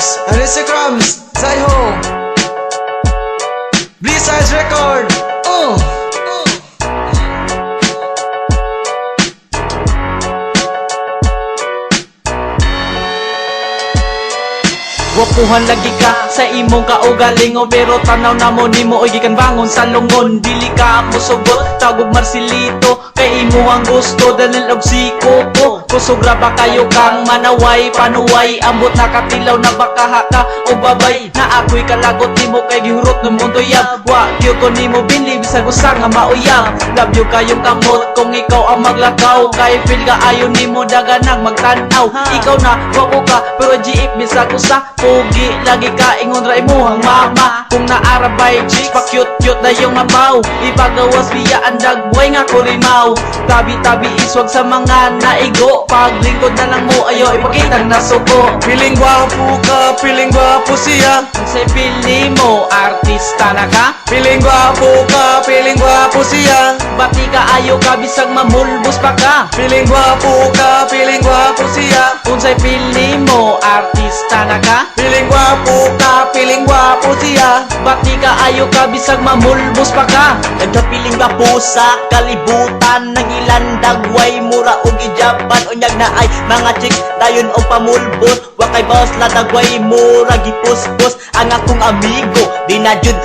Crumbs, Alicia Crumbs, Zaiho, Blizzard's Record. Wapuhan lagi ka sa imong kaugalingo, pero tanaw na mo nimo oy gikan bangon sa lungon. Dili ka musugot tagog Marcelito, kay imo ang gusto dalil og siko ko. Kusugra ba kayo kang manaway panuway, ambot nakatilaw na baka ka o babay. Na ako'y kalagot nimo kay gihurot ng mundo yab. Wa gyud ko nimo binli bisag usa nga mauyab. Love you kayong kamot kung ikaw ang maglakaw, kay feel ka ayo nimo daganang magtanaw. Ikaw na wapo ka pero GF bisag usa. Pugi lagi ka ingon ra imuhang mama, kung naarabay chick pa cute na yung mabaw. Ipagawas biya ang dagway nga kurimaw. Tabi-tabi iswag sa mga naigo, paglingkod na lang mo ayo ipakita na suko. Piling gwapo ka, piling gwapo siya. Sa pili mo artista na ka, Piling gwapo ka, piling gwapo siya. bati ka ayo ka bisag mamulbos pa ka. Piling gwapo ka, piling gwapo siya. Unsay pili mo artista na ka, Piling gwapo ka, piling gwapo siya. bati ka ayo ka bisag mamulbos pa ka. Nagkapiling ba po sa kalibutan ng ilan dagway mura og ijapan unyag na ay mga chicks dayon og pamulbos wa kay boss la dagway mura gipuspos ang akong amigo di na jud